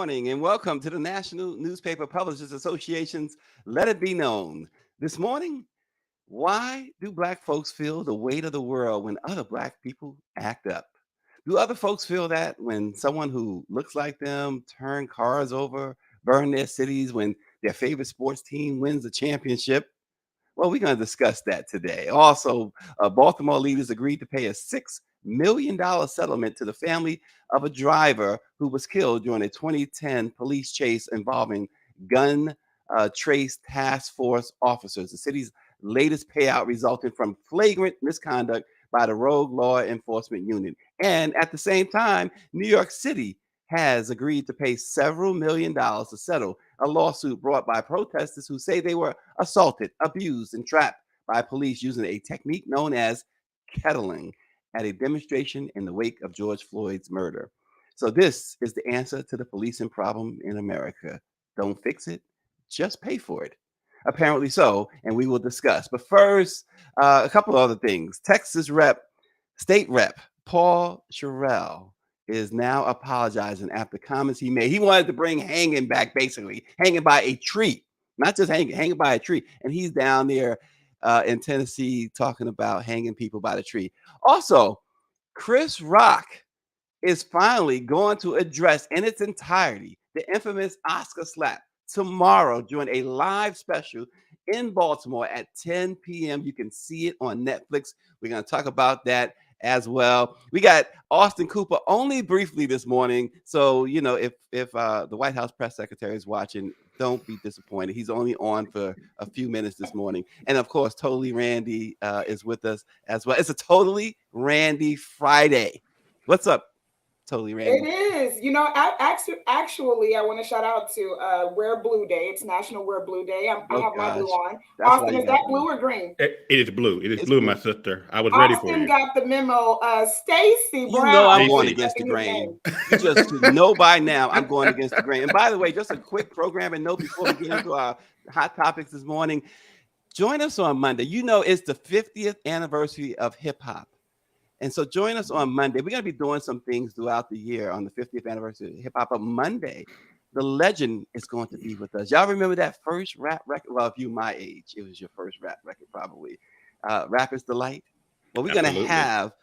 morning and welcome to the National Newspaper Publishers Association's Let It Be Known. This morning, why do black folks feel the weight of the world when other black people act up? Do other folks feel that when someone who looks like them turn cars over, burn their cities when their favorite sports team wins the championship? Well, we're going to discuss that today. Also, Baltimore leaders agreed to pay a $6 million settlement to the family of a driver who was killed during a 2010 police chase involving gun trace task force officers. The city's latest payout resulted from flagrant misconduct by the rogue law enforcement unit. And at the same time, New York City has agreed to pay several $1 million to settle a lawsuit brought by protesters who say they were assaulted, abused, and trapped by police using a technique known as kettling at a demonstration in the wake of George Floyd's murder. So, this is the answer to the policing problem in America. Don't fix it, just pay for it. Apparently so, and we will discuss. But first, a couple of other things. State Rep Paul Sherrell is now apologizing after comments he made. He wanted to bring hanging back, basically hanging by a tree, not just hanging by a tree. And he's down there in Tennessee talking about hanging people by the tree. Also, Chris Rock is finally going to address in its entirety the infamous Oscar slap tomorrow during a live special in Baltimore at 10 p.m. You can see it on Netflix. We're going to talk about that as well. We got Austin Cooper only briefly this morning. So, if the White House press secretary is watching, don't be disappointed. He's only on for a few minutes this morning. And of course, Totally Randy is with us as well. It's a Totally Randy Friday. What's up, Totally Randy? It is. Actually, I want to shout out to Wear Blue Day. It's National Wear Blue Day. I have my blue on. That's Austin, is that blue or green? It is blue. It is It's blue, blue. my sister. I was ready for Austin you. got the memo. Stacy Brown. You know I'm Stacey. going against the grain. You just know by now I'm going against the grain. And by the way, just a quick programming note before we get into our hot topics this morning. Join us on Monday. It's the 50th anniversary of hip hop. And so join us on Monday. We're going to be doing some things throughout the year on the 50th anniversary of hip hop. But Monday, the legend is going to be with us. Y'all remember that first rap record? Well, if you my age, it was your first rap record probably. Rapper's Delight. Well, we're going to have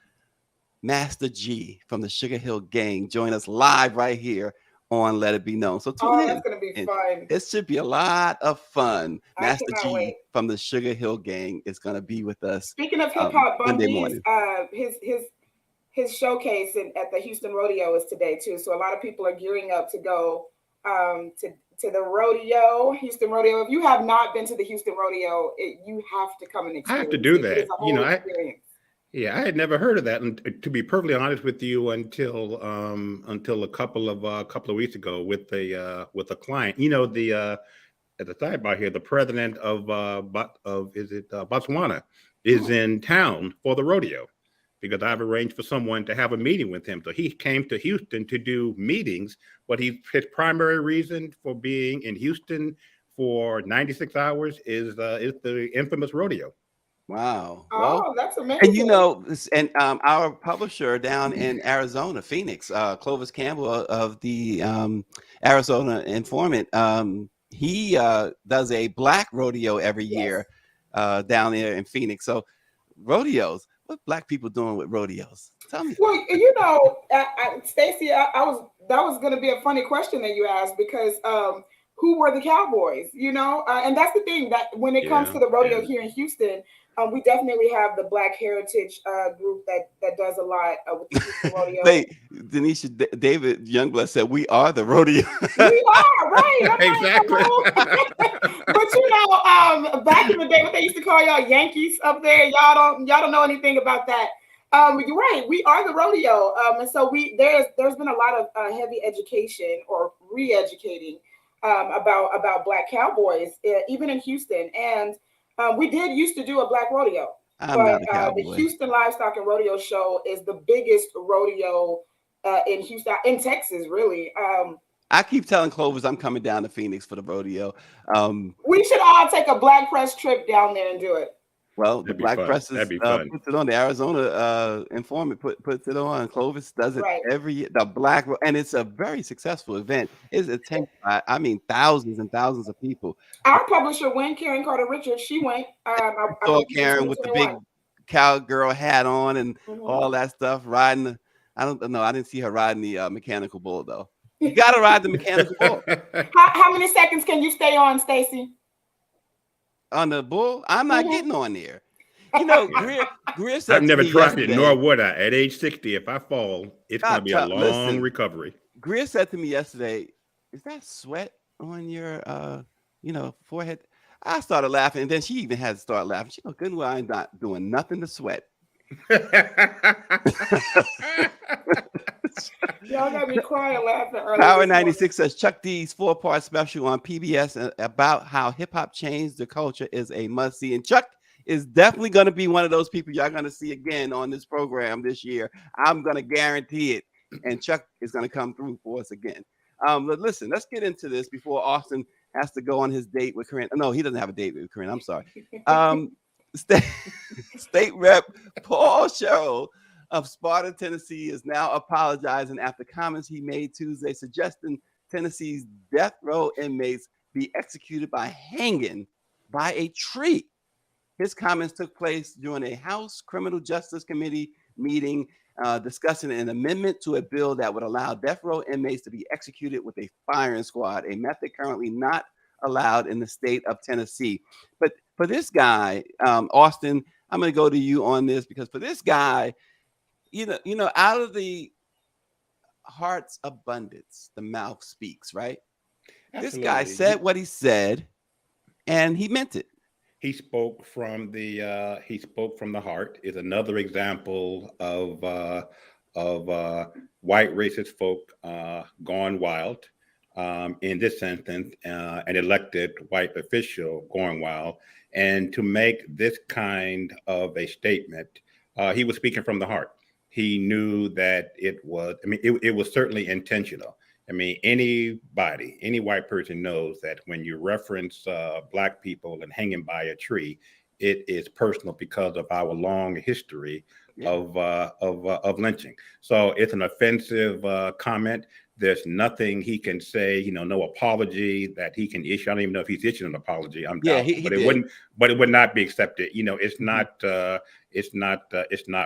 Master G from the Sugar Hill Gang join us live right here on Let It Be Known. So tune in. That's going to be fun. It should be a lot of fun. I Master cannot G wait. from the Sugar Hill Gang is going to be with us. Speaking of hip hop, Monday Bundy's morning. his showcase at the Houston Rodeo is today too. So a lot of people are gearing up to go to the rodeo, Houston Rodeo. If you have not been to the Houston Rodeo, you have to come and experience. I have to do that. It is a whole experience. I had never heard of that, and to be perfectly honest with you, until a couple of weeks ago with a client. At the sidebar here, the president of Botswana is in town for the rodeo, because I've arranged for someone to have a meeting with him. So he came to Houston to do meetings, but his primary reason for being in Houston for 96 hours is the infamous rodeo. Wow. Well, that's amazing. And our publisher down in Arizona, Phoenix, Clovis Campbell of the Arizona Informant, he does a black rodeo every year down there in Phoenix. So rodeos, what black people doing with rodeos? Tell me. Well, Stacey, that was going to be a funny question that you asked, because who were the cowboys? And that's the thing, that when it comes to the rodeo here in Houston, we definitely have the Black Heritage group that does a lot with the Houston Rodeo. Wait, Denisha, David Youngblood said we are the rodeo. We are, right? Exactly. But back in the day, what they used to call y'all Yankees up there, y'all don't know anything about that. You're right. We are the rodeo, and so there's been a lot of heavy education or re-educating about Black cowboys, even in Houston, and we did used to do a black rodeo. But the Houston Livestock and Rodeo Show is the biggest rodeo in Houston, in Texas, really. I keep telling Clovis I'm coming down to Phoenix for the rodeo. We should all take a Black Press trip down there and do it. Well, the That'd be Black fun. Press That'd is, be fun. puts it on. The Arizona Informant puts it on. Clovis does it Right. every year. The Black, and it's a very successful event. It's attended by, I mean, thousands and thousands of people. Our publisher went, Karen Carter Richards. She went. I Saw believe in Karen with the big 2021. cowgirl hat on and Mhm. all that stuff, riding. I don't know. I didn't see her riding the mechanical bull though. You got to ride the mechanical bull. How many seconds can you stay on, Stacy? On the bull, I'm not getting on there. You know, Greer said I've to never me tried it, nor yesterday. would I. At age 60, if I fall, it's going to be a long Listen, recovery. Greer said to me yesterday, "Is that sweat on your, forehead?" I started laughing, and then she even had to start laughing. She goes, "Good and well, I'm not doing nothing to sweat." Y'all got me crying laughing earlier. Power 96 says Chuck D's 4-part special on PBS about how hip hop changed the culture is a must see. And Chuck is definitely going to be one of those people y'all going to see again on this program this year. I'm going to guarantee it. And Chuck is going to come through for us again. But listen, let's get into this before Austin has to go on his date with Corinne. No, he doesn't have a date with Corinne. I'm sorry. State Rep Paul Sherrell of Sparta, Tennessee, is now apologizing after comments he made Tuesday suggesting Tennessee's death row inmates be executed by hanging by a tree. His comments took place during a House Criminal Justice Committee meeting discussing an amendment to a bill that would allow death row inmates to be executed with a firing squad, a method currently not allowed in the state of Tennessee. But for this guy, Austin, I'm going to go to you on this, because for this guy, out of the heart's abundance, the mouth speaks, right? Absolutely. This guy said what he said, and he meant it. He spoke from the heart. Is another example of white racist folk gone wild. In this sentence, an elected white official going wild, and to make this kind of a statement, he was speaking from the heart. He knew that it was, it was certainly intentional. Any white person knows that when you reference Black people and hanging by a tree, it is personal because of our long history of lynching. So it's an offensive comment. There's nothing he can say, no apology that he can issue. I don't even know if he's issuing an apology. I'm doubtful, but it would not be accepted. It's not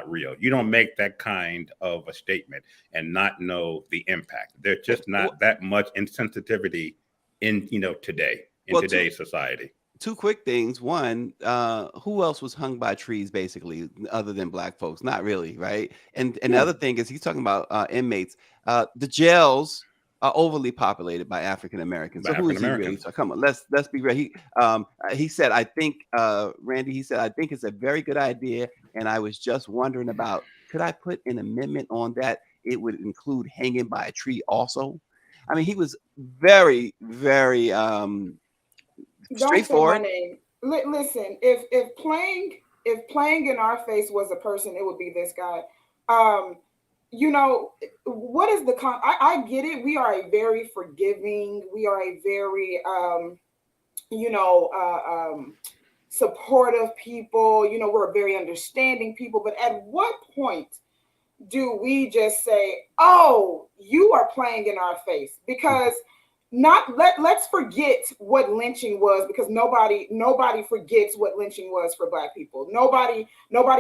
real. You don't make that kind of a statement and not know the impact. There's just not that much insensitivity in today's society. Two quick things. One, who else was hung by trees basically other than Black folks? Not really, right? And the other thing is he's talking about inmates. The jails are overly populated by African Americans. So who is he really? So come on, let's be real. He said, I think, Randy, he said, I think it's a very good idea, and I was just wondering about, could I put an amendment on that? It would include hanging by a tree also. He was very, very straightforward. Don't say my name. Listen, if playing in our face was a person, it would be this guy. What is I get it. We are a very forgiving, we are a very supportive people. We're very understanding people. But at what point do we just say, oh, you are playing in our face? Because let's forget what lynching was, because nobody forgets what lynching was for Black people. Nobody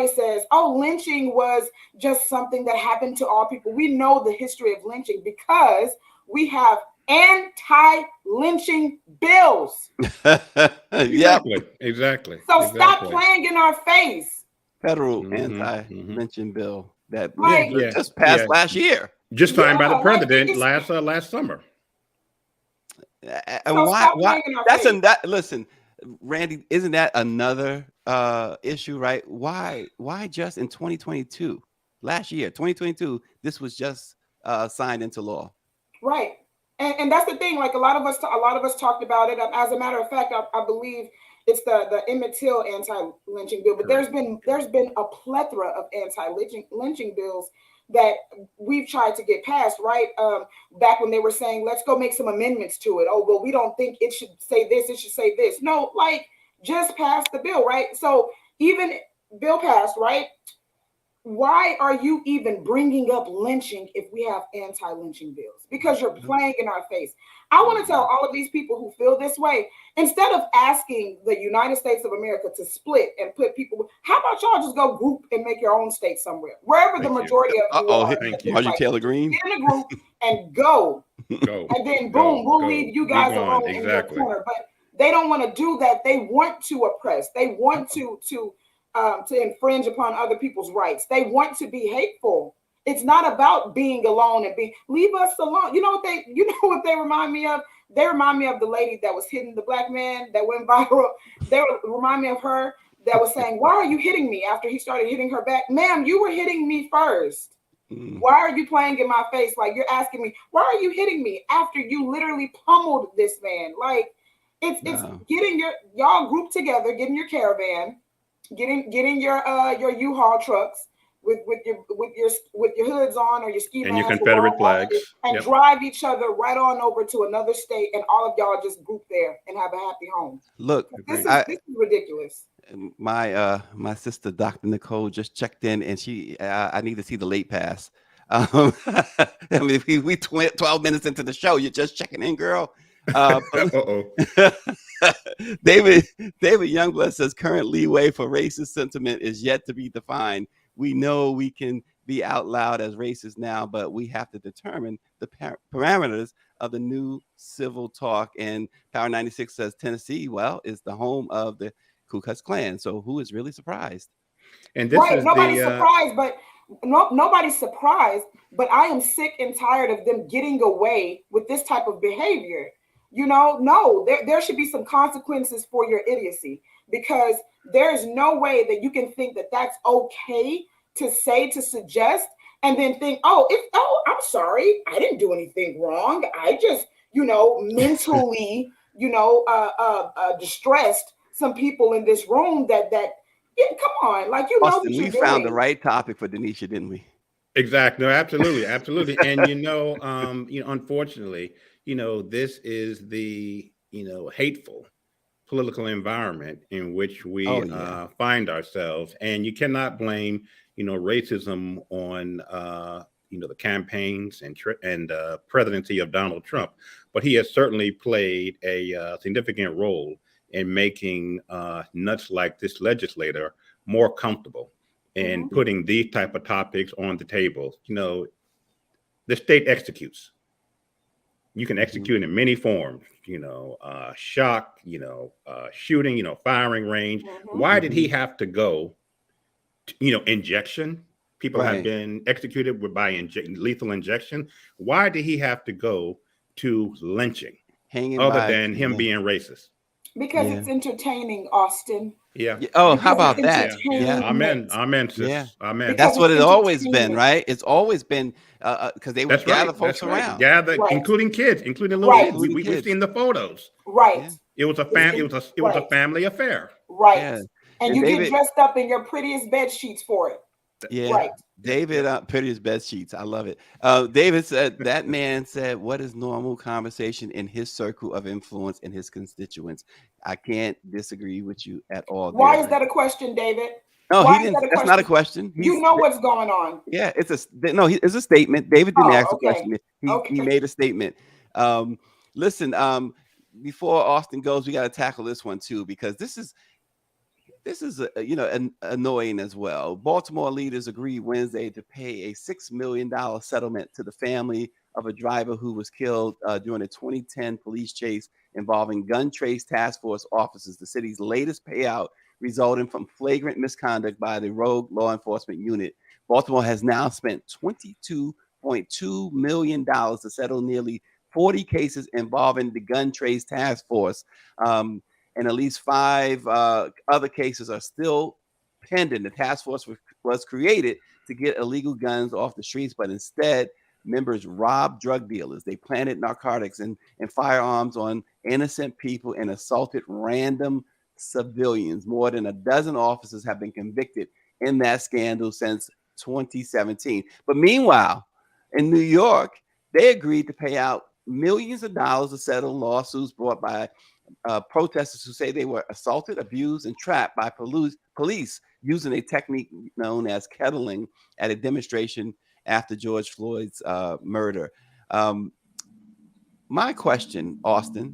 says, oh, lynching was just something that happened to all people. We know the history of lynching because we have anti-lynching bills. Exactly. So stop playing in our face. Federal anti-lynching bill that just passed last year. Just signed by the president last summer. And why? Listen, Randy, isn't that another issue, right? Why just in 2022, last year, 2022, this was just signed into law, right? And that's the thing. Like a lot of us talked about it. As a matter of fact, I believe it's the Emmett Till anti-lynching bill. But there's been a plethora of anti-lynching bills that we've tried to get passed, right? Back when they were saying, let's go make some amendments to it. Oh, well, we don't think it should say this, it should say this. No, just pass the bill, right? So even bill passed, right? Why are you even bringing up lynching if we have anti-lynching bills? Because you're playing in our face. I want to tell all of these people who feel this way, instead of asking the United States of America to split and put people, how about y'all just go group and make your own state somewhere, wherever the Thank you. majority of you are. Thank you. Marjorie Taylor Greene. Get in a group and go, Go. and then Go. boom, we'll Go. leave you Be guys gone. alone in your Exactly. corner. But they don't want to do that. They want to oppress. They want to infringe upon other people's rights. They want to be hateful. It's not about being alone and being, leave us alone. You know what they remind me of? They remind me of the lady that was hitting the black man that went viral. They remind me of her that was saying, "Why are you hitting me?" After he started hitting her back. Ma'am, you were hitting me first. Why are you playing in my face? Like, you're asking me, why are you hitting me after you literally pummeled this man? Like, it's getting y'all group together, getting your caravan, getting your U-Haul trucks with your hoods on or your ski And your masks Confederate flags. and Yep. drive each other right on over to another state, and all of y'all just group there and have a happy home. Look, This Agreed. is ridiculous. my sister, Dr. Nicole, just checked in, and I need to see the late pass. I mean, if we 12 minutes into the show, you're just checking in, girl. Uh-oh. David Youngblood says current leeway for racist sentiment is yet to be defined. We know we can be out loud as racist now, but we have to determine the parameters of the new civil talk. And Power 96 says Tennessee, well, is the home of the Ku Klux Klan. So who is really surprised? And this Right. is Nobody's the surprised, but nobody's surprised. But I am sick and tired of them getting away with this type of behavior. No, there should be some consequences for your idiocy, because there's no way that you can think that that's okay to say, to suggest, and then think, I'm sorry, I didn't do anything wrong. I just, mentally, distressed some people in this room that yeah, come on, like, Austin, what we you're found the doing. right topic for Denisha, didn't we? exact. No, absolutely, absolutely. And unfortunately, this is the hateful political environment in which we Oh, yeah. find ourselves, and you cannot blame racism on the campaigns and presidency of Donald Trump, but he has certainly played a significant role in making nuts like this legislator more comfortable and putting these type of topics on the table. The state executes. You can execute in many forms, shock, shooting, firing range. Why did he have to go to, injection? People have Right. been executed by lethal injection. Why did he have to go to lynching Hanging other by a than tree, him yeah. being racist? Because Yeah. it's entertaining, Austin. Yeah. Yeah. Oh, how Because about it's that? Yeah. Amen. Amen, sis. Yeah. Amen. Because That's what it's it's always been, entertainment. right? It's always been because they would That's gather right. folks That's right. around. Gather, Right. including kids, including little Right. kids. Including We've kids. seen the photos. Right. Yeah. It was a Right. family affair. Right. Yeah. And And you David, get dressed up in your prettiest bed sheets for it. yeah. Right. David, prettiest bed sheets. I love it. David said that man said, "What is normal conversation in his circle of influence in his constituents?" I can't disagree with you at all. Why There. is that a question, David? No, Why he is didn't. that a That's not a question? question. You know what's going on. Yeah, it's a statement. David didn't ask Oh, a okay. question. He Okay. made a statement. Listen, before Austin goes, we got to tackle this one too, because this is annoying as well. Baltimore leaders agreed Wednesday to pay a $6 million settlement to the family of a driver who was killed during a 2010 police chase involving gun trace task force officers. The city's latest payout resulting from flagrant misconduct by the rogue law enforcement unit. Baltimore has now spent $22.2 million to settle nearly 40 cases involving the gun trace task force. And at least 5 other cases are still pending. The task force was created to get illegal guns off the streets, but instead, members robbed drug dealers. They planted narcotics and firearms on innocent people and assaulted random civilians. More than a dozen officers have been convicted in that scandal since 2017. But meanwhile, in New York, they agreed to pay out millions of dollars to settle lawsuits brought by protesters who say they were assaulted, abused, and trapped by police using a technique known as kettling at a demonstration after George Floyd's murder. Um, my question, Austin,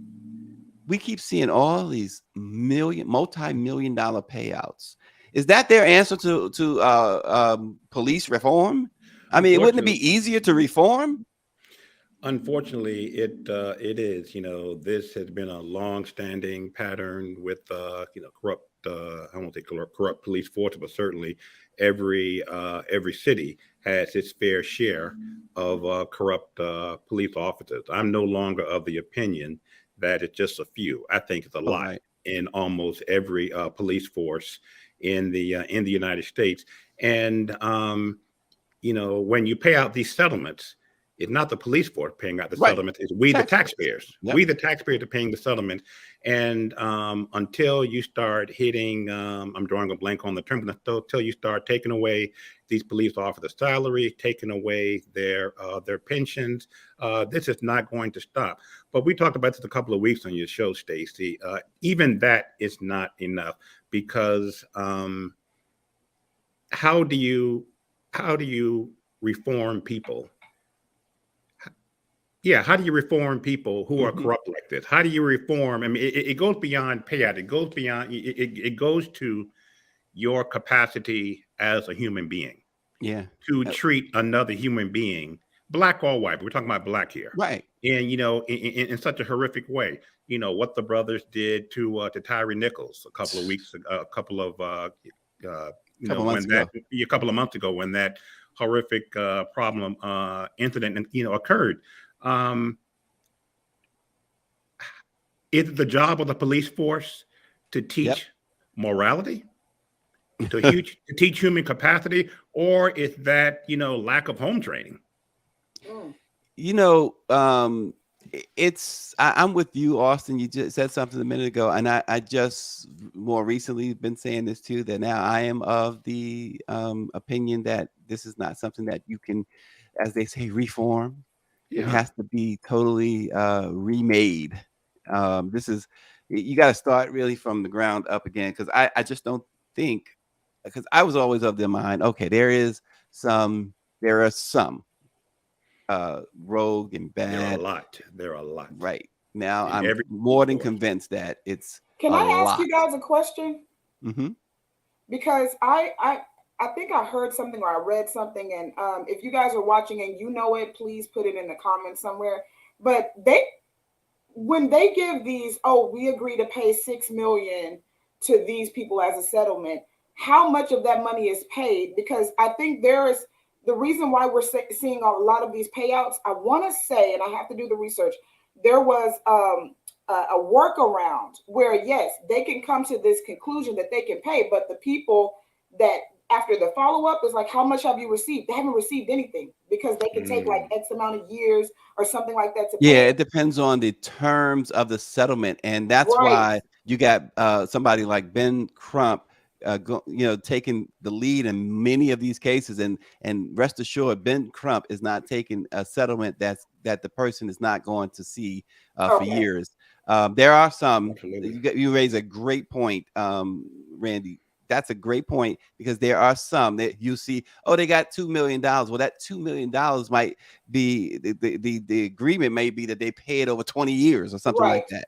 we keep seeing all these multi-million dollar payouts. Is that their answer to police reform? I mean, wouldn't it Unfortunately, be easier to reform? unfortunately, it is. This has been a long-standing pattern with corrupt. I won't say corrupt police force, but certainly every city has its fair share of corrupt police officers. I'm no longer of the opinion that it's just a few. I think it's a All lot right. in almost every police force in the United States. And when you pay out these settlements, it's not the police force paying out the Right. settlements, it's we the Taxpayers. taxpayers. Yep. We the taxpayers are paying the settlement. And until you start hitting, I'm drawing a blank on the term, but until you start taking away these police officers' salaries, taking away their pensions, this is not going to stop. But we talked about this a couple of weeks on your show, Stacey. Even that is not enough, because how do you reform people? Yeah, how do you reform people who are Mhm. corrupt like this? How do you reform? I mean, it goes beyond payout. It goes beyond. It goes to your capacity as a human being Yeah. to Uh, treat another human being, black or white. But we're talking about black here, Right. and in such a horrific way. What the brothers did to Tyree Nichols a couple of weeks ago, a couple of Couple months when that ago. a couple of months ago, when that horrific problem incident occurred. Um, is it the job of the police force to Yep. teach morality, to teach human capacity, or is that lack of home training? Mm. You know, I'm with you, Austin. You just said something a minute ago, and I just more recently been saying this too, that now I am of the opinion that this is not something that you can, as they say, reform. It Yeah, has to be totally remade. This is You got to start really from the ground up again, because I just don't think, because I was always of the mind, okay, some there are some rogue and there are a bad. lot. There are a lot Right. Now in I'm every more than force. convinced that it's Can a I ask lot. you guys a question? Mhm. Because I think I heard something or I read something, and if you guys are watching and you know it, please put it in the comments somewhere. But when they give these, oh, we agree to pay 6 million to these people as a settlement, how much of that money is paid? Because I think there is the reason why we're seeing a lot of these payouts. I want to say, and I have to do the research, there was a workaround where yes, they can come to this conclusion that they can pay, but the people that after the follow-up is like, how much have you received? They haven't received anything, because they can take like Mm, X amount of years or something like that to pay Yeah, it. it depends on the terms of the settlement, and that's Right, why you got somebody like Ben Crump, taking the lead in many of these cases. And rest assured, Ben Crump is not taking a settlement that the person is not going to see for okay, years. There are some. absolutely. You raise a great point, Randy. That's a great point, because there are some that you see, oh, they got $2 million. Well, that $2 million might be the agreement may be that they pay it over 20 years or something like right, that.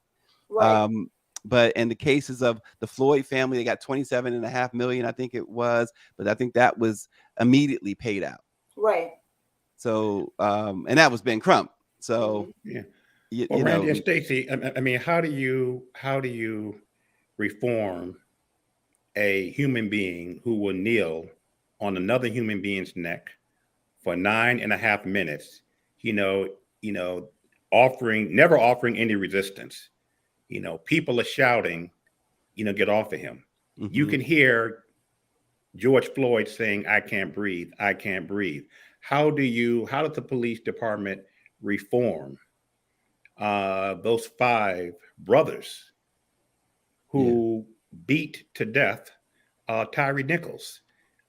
right, Um, but in the cases of the Floyd family, they got 27.5 million, I think it was, but I think that was immediately paid out. right. So and that was Ben Crump. So Mhm. Yeah. you, Well, you Randy know, and Stacey, I mean, how do you reform a human being who will kneel on another human being's neck for 9.5 minutes, you know, you know, never offering any resistance. People are shouting, get off of him. You mhm. can hear George Floyd saying, I can't breathe, I can't breathe. How does the police department reform those five brothers Yeah. who beat to death Tyree Nichols?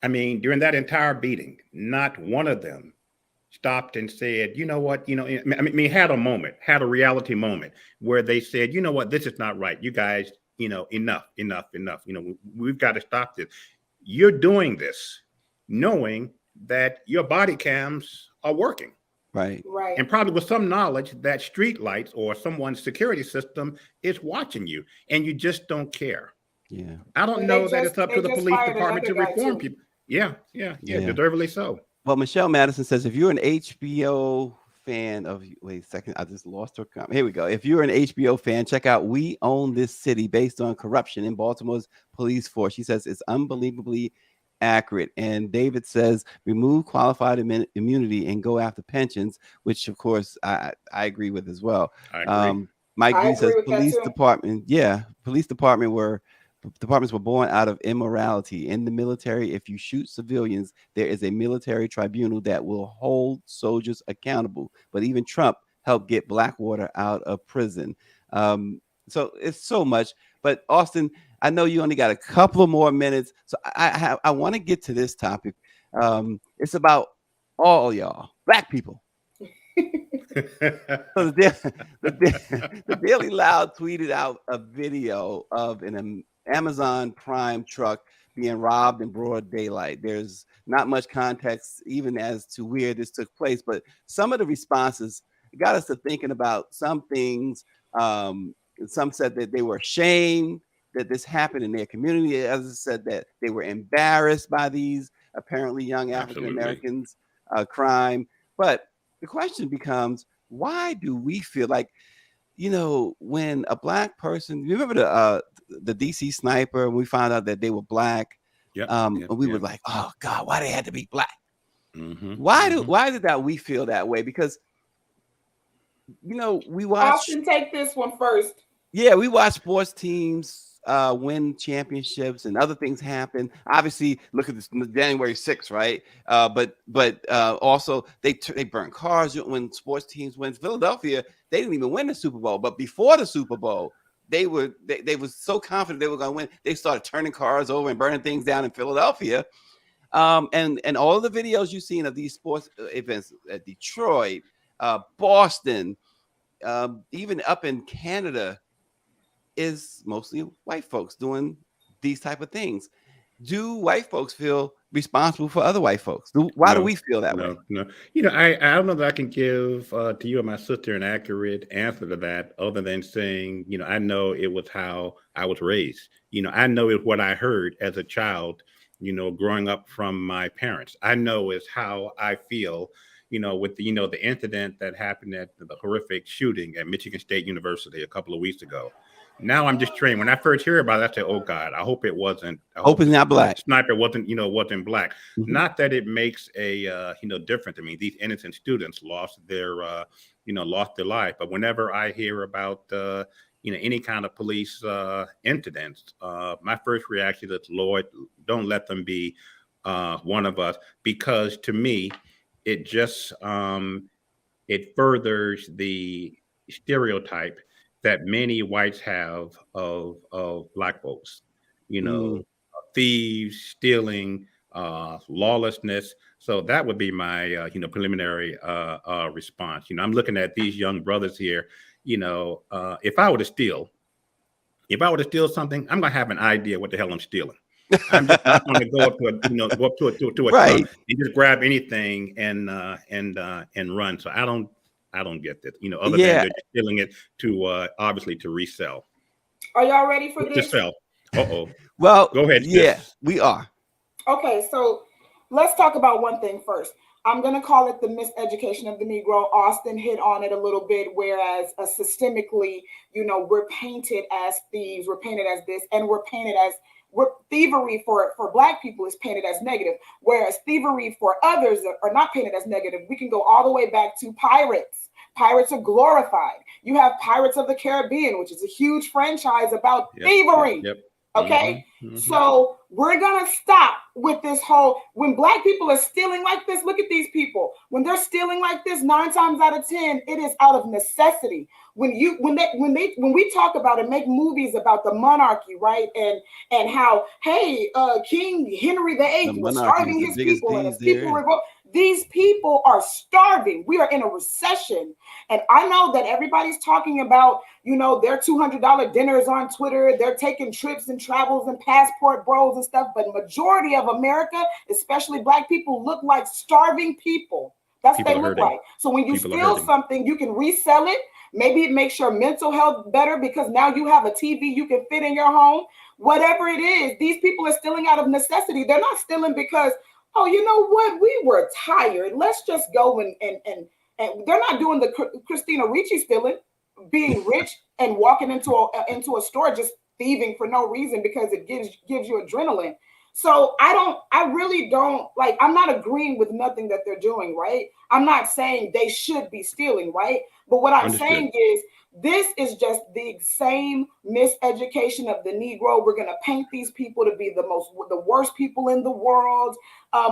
I mean, during that entire beating, not one of them stopped and said, you know what, had a reality moment where they said, you know what, this is not right. You guys, enough. We've got to stop this. You're doing this knowing that your body cams are working. Right. And probably with some knowledge that street lights or someone's security system is watching you, and you just don't care. Yeah. I don't And know that it's up to the police department to reform too. people. Yeah, deservedly so. Well, Michelle Madison says, if you're an HBO fan of, wait a second, I just lost her comment. Here we go. If you're an HBO fan, check out We Own This City, based on corruption in Baltimore's police force. She says it's unbelievably accurate. And David says, remove qualified immunity and go after pensions, which of course I agree with as well. I agree. Mike Green says police departments were born out of immorality. In the military, if you shoot civilians, there is a military tribunal that will hold soldiers accountable. But even Trump helped get Blackwater out of prison. So it's so much. But Austin, I know you only got a couple of more minutes, so I want to get to this topic. It's about all y'all, Black people. So the Daily Loud tweeted out a video of an Amazon Prime truck being robbed in broad daylight. There's not much context even as to where this took place, but some of the responses got us to thinking about some things. Some said that they were ashamed that this happened in their community. Others said that they were embarrassed by these apparently young African Americans' crime. But the question becomes, why do we feel like, when a Black person, you remember the DC sniper, we found out that they were Black. We were like, oh God, why they had to be Black? Why did that we feel that way? Because we watch. Austin, take this one first. Yeah, we watch sports teams win championships and other things happen. Obviously, look at this January 6th, right? But also they burn cars when sports teams win. Philadelphia, they didn't even win the Super Bowl, but before the Super Bowl, they were so confident they were going to win. They started turning cars over and burning things down in Philadelphia. And all of the videos you've seen of these sports events at Detroit, Boston, even up in Canada, is mostly white folks doing these type of things. Do white folks feel responsible for other white folks? Why do we feel that way? No. I don't know that I can give to you and my sister an accurate answer to that, other than saying, I know it was how I was raised. I know it's what I heard as a child, growing up from my parents. I know it's how I feel, with the incident that happened at the horrific shooting at Michigan State University a couple of weeks ago. Now I'm just trained. When I first hear about it, I say, "Oh God, I hope it wasn't. I hope it's not Black. Sniper wasn't Black." Not that it makes a difference. I mean, these innocent students lost their life. But whenever I hear about any kind of police incidents, my first reaction is, Lord, don't let them be one of us, because to me, it just it furthers the stereotype that many whites have of Black folks, thieves, stealing, lawlessness. So that would be my preliminary response. I'm looking at these young brothers here. If I were to steal something, I'm gonna have an idea what the hell I'm stealing. I'm just not going to go up to a right. truck and just grab anything and run. So I don't get that. Other than they're just stealing it to obviously to resell. Are y'all ready for this? To sell. Well, go ahead. Yeah, we are. Okay, so let's talk about one thing first. I'm going to call it the miseducation of the Negro. Austin hit on it a little bit, whereas systemically, we're painted as thieves, we're painted as this, and we're painted as thievery for Black people is painted as negative, whereas thievery for others are not painted as negative. We can go all the way back to pirates. Pirates are glorified. You have Pirates of the Caribbean, which is a huge franchise about thievery. Okay, so we're gonna stop with this whole, when Black people are stealing like this, look at these people. When they're stealing like this, 9 times out of 10, it is out of necessity. When we talk about and make movies about the monarchy, right? And how, hey, King Henry VIII was starving his people and his people revolt. These people are starving. We are in a recession. And I know that everybody's talking about, their $200 dinners on Twitter. They're taking trips and travels and passport bros and stuff. But majority of America, especially Black people, look like starving people. That's what People they are look hurting. like. So when you People are steal hurting. something, you can resell it. Maybe it makes your mental health better because now you have a TV you can fit in your home. Whatever it is, these people are stealing out of necessity. They're not stealing because, oh, you know what? We were tired. Let's just go and they're not doing the Christina Ricci stealing, being rich and walking into a store just thieving for no reason because it gives you adrenaline. So I really don't like, I'm not agreeing with nothing that they're doing, right? I'm not saying they should be stealing, right? But what I'm Understood. saying is this is just the same miseducation of the Negro. We're going to paint these people to be the worst people in the world.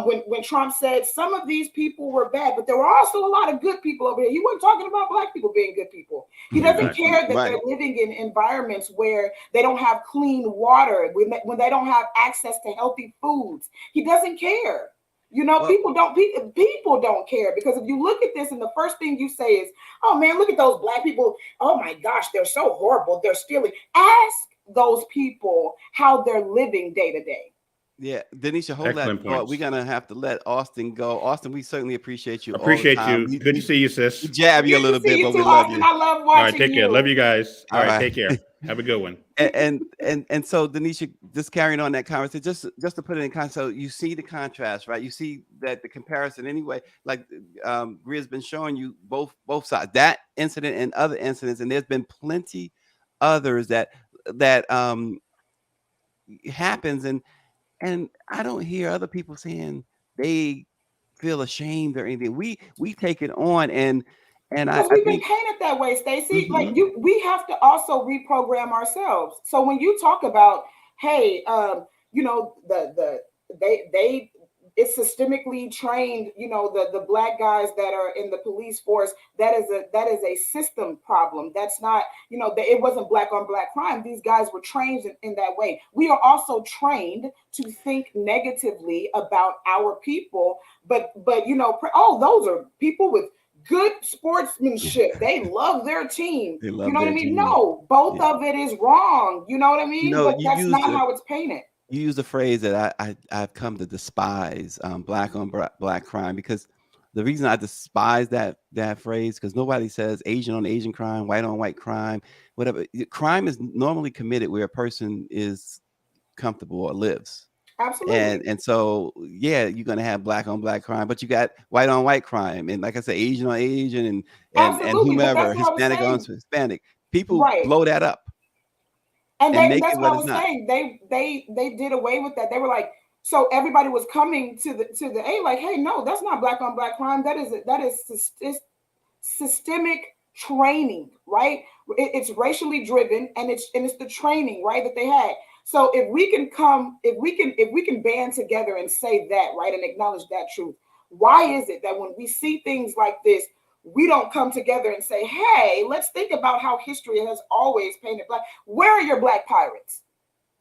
When Trump said some of these people were bad, but there were also a lot of good people over here. He wasn't talking about Black people being good people. He doesn't Exactly. care that they're Right. living in environments where they don't have clean water, when they don't have access to healthy foods. He doesn't care. Well, People don't care because if you look at this and the first thing you say is, "Oh man, look at those Black people. Oh my gosh, they're so horrible. They're stealing." Ask those people how they're living day to day. yeah, Denisha, hold that Excellent thought. We're points. gonna have to let Austin go. Austin, we certainly appreciate you all the Appreciate time. you. Good to see you, We sis. jab you a Good to little see bit, you but too, we love Austin. you. I love All right, watching take care. Love you. you guys. All All right, right. take care. Have a good one. And so Denisha, just carrying on that conversation, just to put it in context, so you see the contrast, right? You see that the comparison anyway, like Gria's been showing you both sides, that incident and other incidents, and there's been plenty others that happens, and I don't hear other people saying they feel ashamed or anything. We take it on, and Because I we've been think. painted that way, Stacey. Like Mhm. we have to also reprogram ourselves. So when you talk about, hey, the they it's systemically trained. The Black guys that are in the police force. That is a system problem. That's not, it wasn't Black on Black crime. These guys were trained in that way. We are also trained to think negatively about our people, but oh, those are people with good sportsmanship. They love their team. They You love know what I their mean? team. No, both Yeah. of it is wrong. You know what I You mean? know, But that's not how it's painted. you used a phrase that I've come to despise, black on black crime, because the reason I despise that phrase, because nobody says Asian on Asian crime, white on white crime, whatever. Crime is normally committed where a person is comfortable or lives. Absolutely. And so yeah, you're gonna have black on black crime, but you got white on white crime, and like I said, Asian on Asian, and Absolutely. But whomever, that's what I was Hispanic on saying. Hispanic. People Right. blow that up And and and make that's it what I what it's was not. saying. They did away with that. They were like, so everybody was coming to the A like, hey, no, that's not Black on Black crime. That is systemic training, right? It's racially driven, and it's the training, right, that they had. So if we can band together and say that, right, and acknowledge that truth, why is it that when we see things like this, we don't come together and say, hey, let's think about how history has always painted Black? Where are your Black pirates?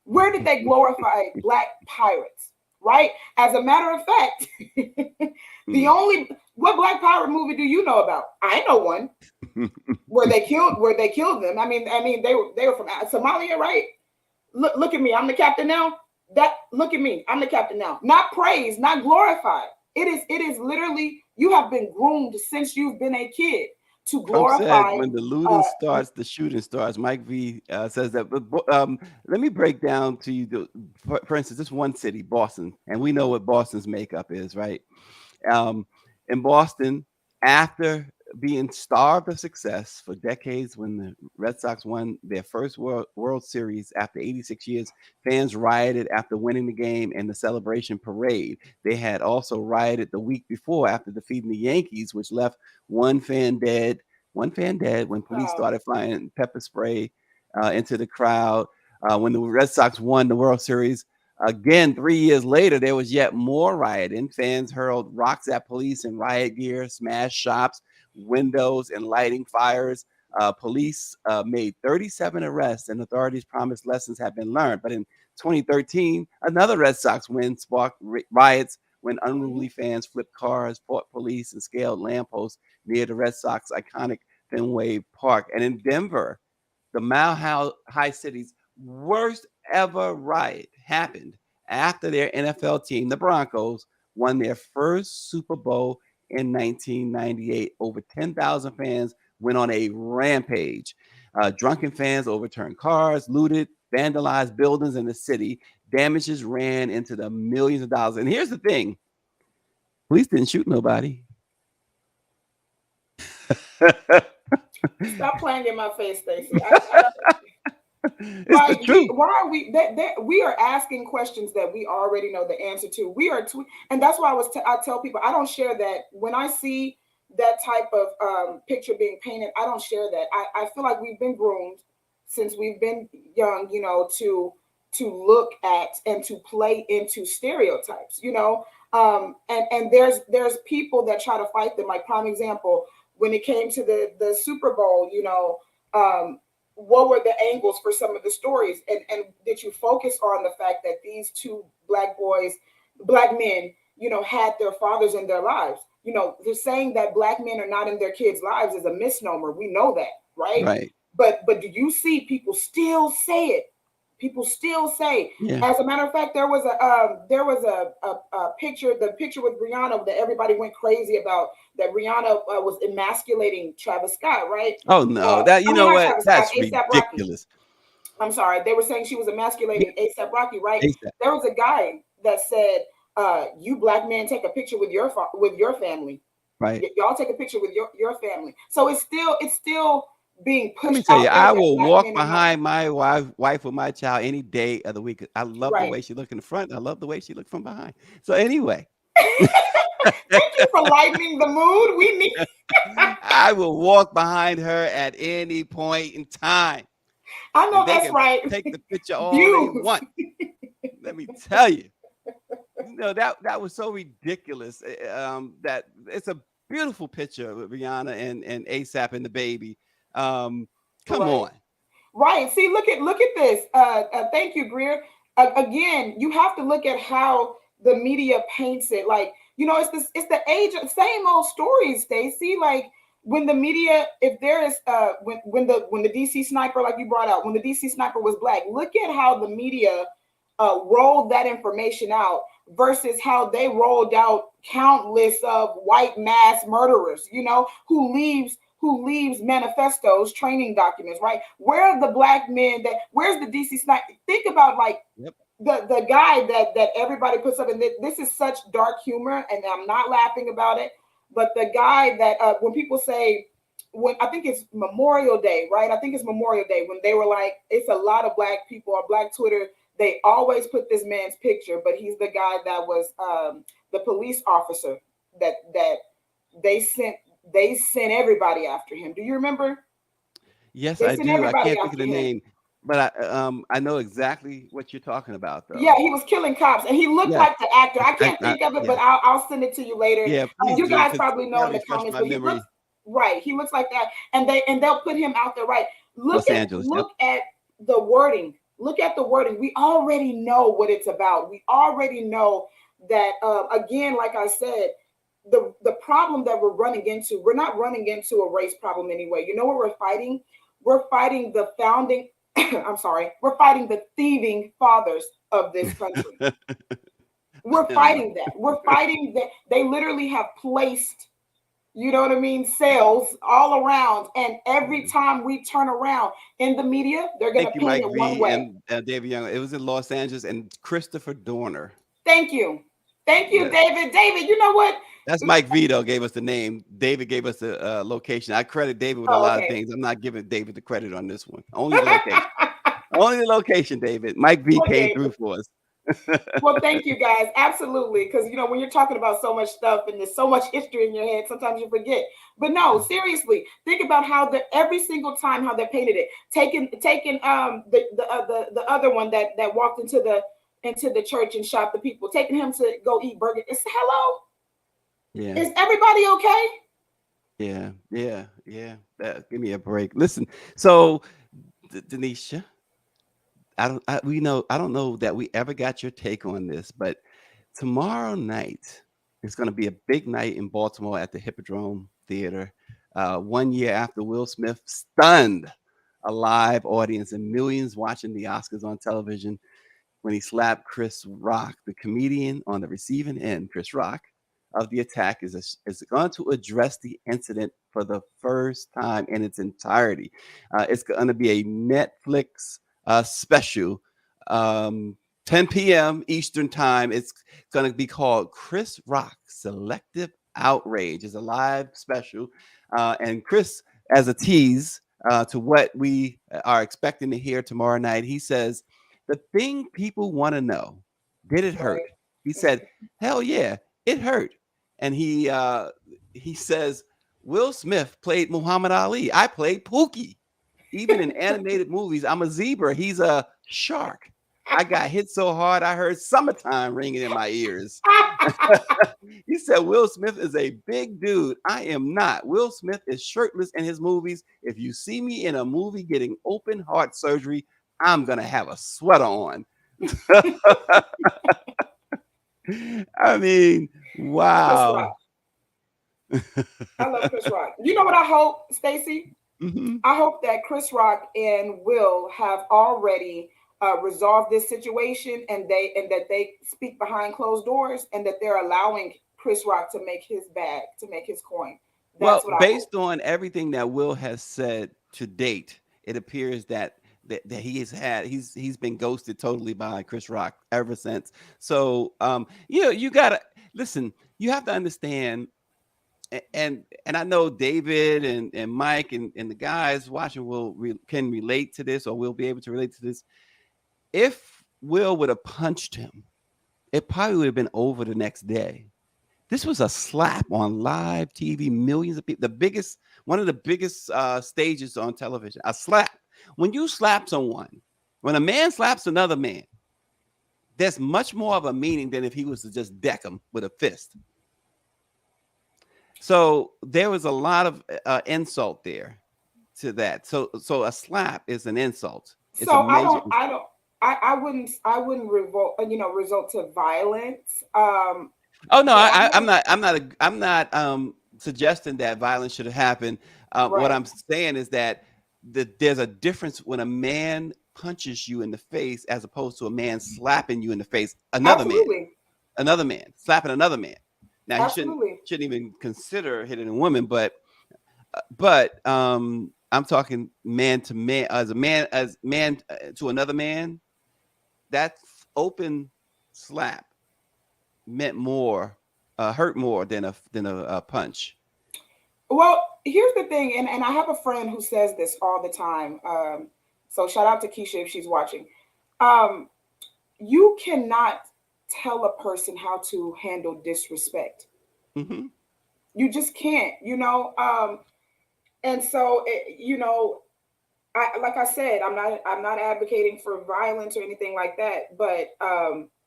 Where did they glorify Black pirates? Right? As a matter of fact, the Mm. only what Black pirate movie do you know about? I know one where they killed them. I mean they were from Somalia, right? Look at me, I'm the captain now. That Look at me, I'm the captain now. Not praised, not glorified. It is literally, you have been groomed since you've been a kid to Trump said glorify. when the looting Uh, starts, the shooting starts. Mike V says that. But let me break down to you, for instance, this one city, Boston, and we know what Boston's makeup is, right? Um, in Boston, after being starved of success for decades, when the Red Sox won their first World Series after 86 years, fans rioted after winning the game and the celebration parade. They had also rioted the week before after defeating the Yankees, which left one fan dead. One fan dead when police um, started firing pepper spray into the crowd. When the Red Sox won the World Series, again, 3 years later, there was yet more rioting. Fans hurled rocks at police in riot gear, smashed shops, windows, and lighting fires. Police made 37 arrests, and authorities promised lessons had been learned. But in 2013, another Red Sox win sparked riots when unruly fans flipped cars, fought police, and scaled lampposts near the Red Sox iconic Fenway Park. And in Denver, the Mile High City's worst ever riot happened after their NFL team, the Broncos, won their first Super Bowl in 1998. Over 10,000 fans went on a rampage. Drunken fans overturned cars, looted, vandalized buildings in the city. Damages ran into the millions of dollars. And here's the thing: police didn't shoot nobody. Stop playing in my face, Stacey. It's the Like, truth. why are we that we are asking questions that we already know the answer to? We are and that's why I tell people I don't share that. When I see that type of picture being painted, I don't share that. I feel like we've been groomed since we've been young, to look at and to play into stereotypes, and there's people that try to fight them. Like, prime example, when it came to the Super Bowl, what were the angles for some of the stories, and did you focus on the fact that these two black men, had their fathers in their lives? They're saying that black men are not in their kids' lives is a misnomer. We know that, right? Right. But do you see people still say it? People still say. Yeah. As a matter of fact, there was a picture, the picture with Rihanna that everybody went crazy about. That Rihanna was emasculating Travis Scott, right? Oh no, Not what? Travis Scott, That's A$AP Rocky. ridiculous. I'm sorry. They were saying she was emasculating A$AP Rocky, right? ASAP. There was a guy that said, "You black men take a picture with your family, Right. Y'all take a picture with your family." So it's still being pushed. Let me tell you, out there I that will black walk men are not- behind my wife with my child any day of the week. I love the Right. way she looked in the front. I love the way she looked from behind. So anyway, Thank you for lightening the mood. We need. I will walk behind her at any point in time. I know And they that's can right. take the picture all they Views. want. Let me tell you, that was so ridiculous. That it's a beautiful picture with Rihanna and ASAP and the baby. Come Right. on. Right. See, look at this. Thank you, Greer. Again, you have to look at how the media paints it. Like, it's the age of same old stories, Stacey. Like, when the media, if there is when the DC sniper, like you brought out, when the DC sniper was black, look at how the media rolled that information out versus how they rolled out countless of white mass murderers, who leaves manifestos, training documents, right? Where are the black men where's the DC sniper? Think about, like, Yep. the guy that everybody puts up, and this is such dark humor, and I'm not laughing about it, but the guy that when people say, when I think it's Memorial Day, right? I think it's Memorial Day, when they were like, it's a lot of black people on Black Twitter, they always put this man's picture, but he's the guy that was the police officer that they sent everybody after him. Do you remember? Yes, They I sent do. I everybody can't think of after the him. name, but I know exactly what you're talking about, though. Yeah, he was killing cops, and he looked Yeah. like the actor. I can't think of it, Yeah. but I'll send it to you later. Yeah, please You do, guys because probably know that in the refreshed comments, my but he memory. looks right. He looks like that, and they'll put him out there, right? Los Angeles. Yep. Look at the wording. Look at the wording. We already know what it's about. We already know that. Again, like I said, the problem that we're not running into a race problem anyway. You know what we're fighting? We're fighting the founding. I'm sorry. We're fighting the thieving fathers of this country. We're fighting that. We're fighting that. They literally have placed, cells all around. And every time we turn around in the media, they're going to Thank you, paint Mike it one V way. and David Young. It was in Los Angeles, and Christopher Dorner. Thank you. Thank you, Yes. David. David, you know what? That's Mike V, though, gave us the name. David gave us the location. I credit David with a Oh, lot of okay. things. I'm not giving David the credit on this one. Only the location. Only the location, David. Mike V came Okay. through for us. Well, thank you, guys. Absolutely. Because, when you're talking about so much stuff and there's so much history in your head, sometimes you forget. But no, seriously, think about how every single time how they painted it. Taking the other one that walked into the church and shot the people, taking him to go eat burger. It's hello. Yeah. Is everybody okay? Yeah. Give me a break. Listen, so Denisha, I don't know that we ever got your take on this, but tomorrow night is going to be a big night in Baltimore at the Hippodrome Theater. 1 year after Will Smith stunned a live audience and millions watching the Oscars on television when he slapped Chris Rock, the comedian on the receiving end, Chris Rock, of the attack is going to address the incident for the first time in its entirety. It's going to be a Netflix special, um, 10 p.m. Eastern time. It's going to be called Chris Rock Selective Outrage. It's a live special. And Chris, as a tease to what we are expecting to hear tomorrow night, he says, the thing people want to know, did it hurt? Right. He said, hell yeah, it hurt. And he says, Will Smith played Muhammad Ali. I played Pookie. Even in animated movies, I'm a zebra. He's a shark. I got hit so hard, I heard summertime ringing in my ears. He said, Will Smith is a big dude. I am not. Will Smith is shirtless in his movies. If you see me in a movie getting open heart surgery, I'm going to have a sweater on. I mean, wow. I love Chris Rock. You know what I hope, Stacey? Mm-hmm. I hope that Chris Rock and Will have already resolved this situation, and that they speak behind closed doors, and that they're allowing Chris Rock to make his bag, to make his coin. That's Well, based on everything that Will has said to date, it appears that he's been ghosted totally by Chris Rock ever since. So you gotta listen. You have to understand, and I know David and Mike and the guys watching can relate to this, or will be able to relate to this. If Will would have punched him, it probably would have been over the next day. This was a slap on live TV, millions of people. One of the biggest stages on television. A slap. When you slap someone, when a man slaps another man, there's much more of a meaning than if he was to just deck him with a fist. So there was a lot of insult there to that. So a slap is an insult. It's so a major I wouldn't result to violence. Oh no, I'm not suggesting that violence should have happened. Right. What I'm saying is that there's a difference when a man punches you in the face as opposed to a man slapping you in the face. Another man slapping another man. Now he shouldn't even consider hitting a woman, but I'm talking man to man, as man to another man. That open slap hurt more than a punch. Well, here's the thing, and I have a friend who says this all the time. So shout out to Keisha if she's watching. You cannot tell a person how to handle disrespect. Mm-hmm. You just can't, and so like I said, I'm not advocating for violence or anything like that, but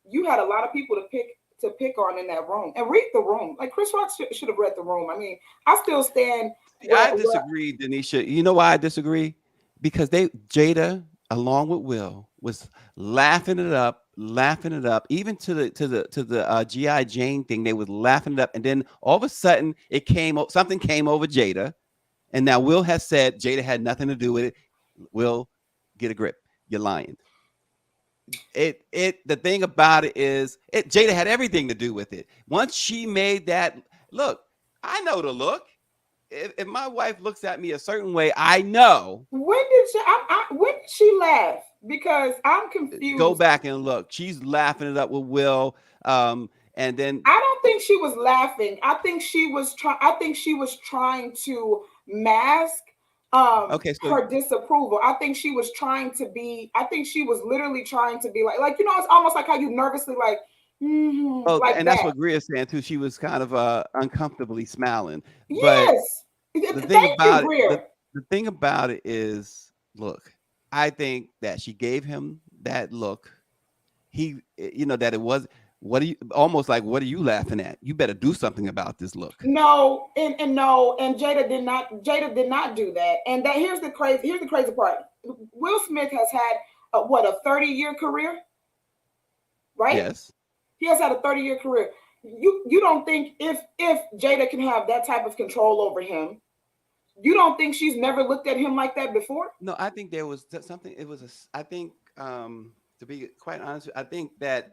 you had a lot of people to pick on in that room, and read the room. Like Chris Rock should have read the room. I mean, I still stand. I disagree, Denisha. You know why I disagree? Because Jada, along with Will, was laughing it up, even to the G.I. Jane thing. They was laughing it up, and then all of a sudden something came over Jada, and now Will has said Jada had nothing to do with it. Will, get a grip. You're lying. The thing about it is Jada had everything to do with it. Once she made that look, I know the look. If my wife looks at me a certain way, I know. When did she laugh? Because I'm confused. Go back and look. She's laughing it up with Will. And then I don't think she was laughing. I think she was trying to mask her disapproval. I think she was literally trying to be like, it's almost like how you nervously like, and that's what Greer's saying too. She was kind of uncomfortably smiling. Yes. But the thing about it is, look, I think that she gave him that look. He, that it was, what are you laughing at? You better do something about this look. No, and Jada did not do that. And that here's the crazy part. Will Smith has had a 30-year career, right? Yes. He has had a 30-year career. You don't think if Jada can have that type of control over him, you don't think she's never looked at him like that before? No, I think there was something. It was I think, to be quite honest, I think that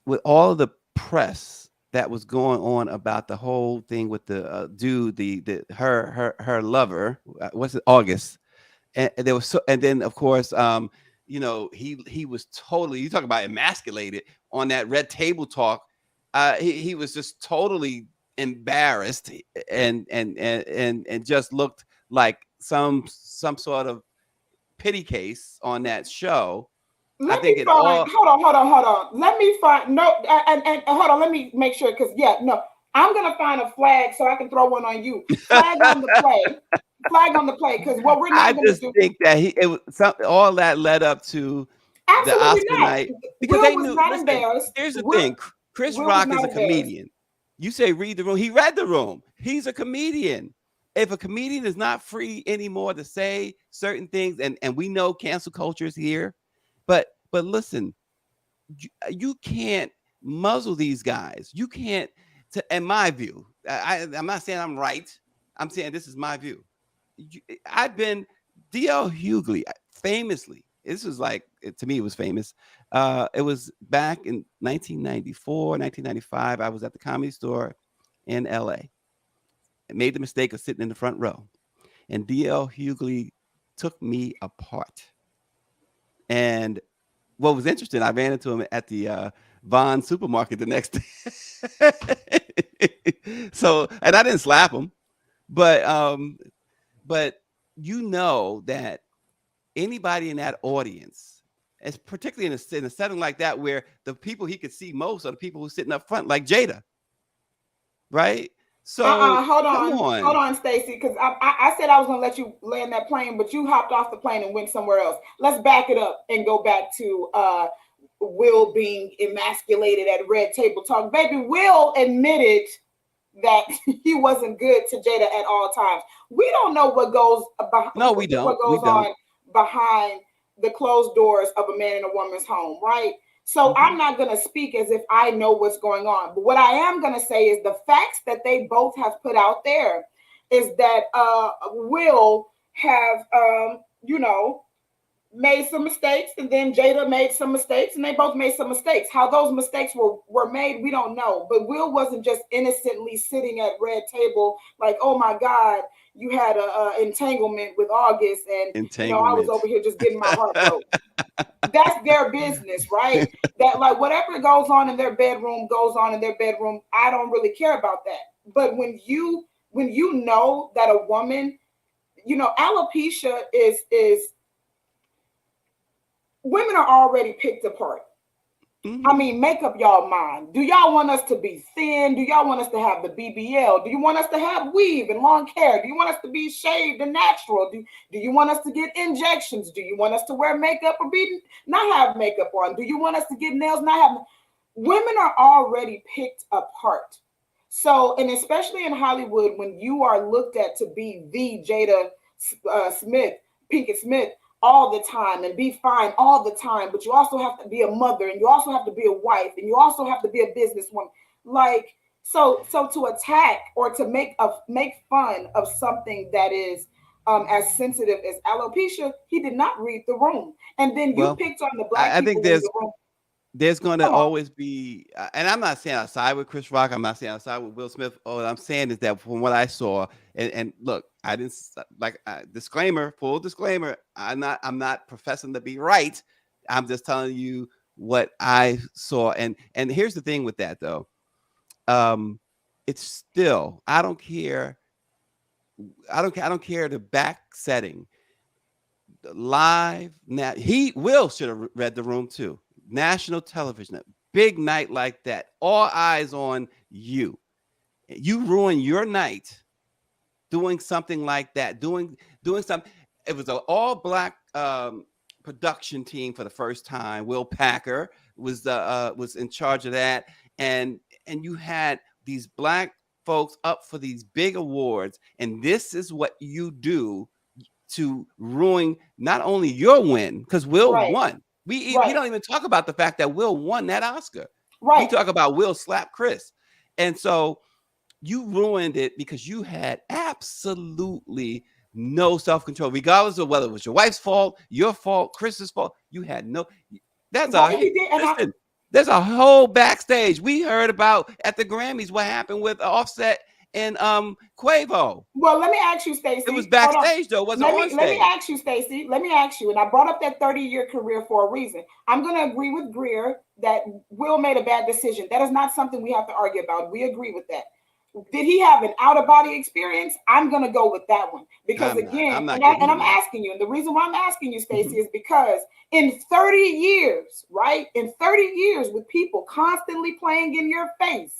with all the press that was going on about the whole thing with the dude, the her lover, what's it, August, and there was so, and then of course, he was totally, you talk about emasculated on that red table talk. He was just totally embarrassed and just looked like some sort of pity case on that show. I Let think me it find. all. Hold on. Let me find. No, and hold on. Let me make sure because yeah, no, I'm gonna find a flag so I can throw one on you. Flag on the play. Flag on the play because what we're I not gonna just do. think that all that led up to the Absolutely Oscar not. night because Will they was knew. not Listen, embarrassed. here's the Will thing: Chris Will was Rock is not a embarrassed. comedian. You say read the room. He read the room. He's a comedian. If a comedian is not free anymore to say certain things, and we know cancel culture is here, but listen, you can't muzzle these guys. You can't. In my view, I'm not saying I'm right. I'm saying this is my view. I've been D.L. Hughley famously. This was like, to me, it was famous. It was back in 1994, 1995. I was at the Comedy Store in L.A. I made the mistake of sitting in the front row, and D.L. Hughley took me apart. And what was interesting, I ran into him at the Vaughn supermarket the next day. So, and I didn't slap him, but but that anybody in that audience, as particularly in a setting like that, where the people he could see most are the people who are sitting up front, like Jada, right? So Hold come on. Hold on. on, Stacy, because I said I was gonna let you land that plane, but you hopped off the plane and went somewhere else. Let's back it up and go back to Will being emasculated at Red Table Talk. Baby, Will admitted that he wasn't good to Jada at all times. We don't know what goes No, we don't. what We goes don't. on behind the closed doors of a man and a woman's home, right? So Mhm. I'm not going to speak as if I know what's going on. But what I am going to say is the facts that they both have put out there is that Will have made some mistakes, and then Jada made some mistakes, and they both made some mistakes. How those mistakes were made, we don't know. But Will wasn't just innocently sitting at Red Table like, oh my God, you had a entanglement with August, and I was Entanglement. over here just getting my heart broke. That's their business, right? That like whatever goes on in their bedroom goes on in their bedroom. I don't really care about that. But when you know that a woman, alopecia is women are already picked apart. I Mhm. mean, make up y'all mind. Do y'all want us to be thin? Do y'all want us to have the BBL? Do you want us to have weave and long hair? Do you want us to be shaved and natural? Do you want us to get injections? Do you want us to wear makeup or be not have makeup on? Do you want us to get nails not have? Women are already picked apart. So, and especially in Hollywood, when you are looked at to be the Jada Smith, Pinkett Smith, all the time and be fine all the time, but you also have to be a mother and you also have to be a wife and you also have to be a businesswoman. Like so to attack or to make fun of something that is as sensitive as alopecia, he did not read the room. And then you Well, picked on the black I think people in the room. there's going to Come on. always be, and I'm not saying I side with Chris Rock. I'm not saying I side with Will Smith. All I'm saying is that from what I saw, and look, I didn't like disclaimer, full disclaimer. I'm not professing to be right. I'm just telling you what I saw. And here's the thing with that though. Um, it's still, I don't care. I don't care the back setting live now. He will should have read the room too. National television, a big night like that, all eyes on you. You ruin your night doing something like that. Doing something. It was an all black production team for the first time. Will Packer was in charge of that, and you had these black folks up for these big awards, and this is what you do to ruin not only your win, because Will Right, won. We right, don't even talk about the fact that Will won that Oscar. Right. You talk about Will slap Chris. And so you ruined it because you had absolutely no self-control, regardless of whether it was your wife's fault, your fault, Chris's fault. You had no. That's Right, a he did, and listen. There's a whole backstage. We heard about at the Grammys what happened with Offset and Quavo. well, let me ask you, Stacey. It was Hold on. backstage though, it wasn't on Let me stage. ask you, Stacey. Let me ask you, and I brought up that 30-year career for a reason. I'm going to agree with Greer that Will made a bad decision. That is not something we have to argue about. We agree with that. Did he have an out of body experience? I'm going to go with that one because I'm not and giving I'm him that. asking you, and the reason why I'm asking you, Stacey, Mhm. is because in 30 years, right? In 30 years, with people constantly playing in your face,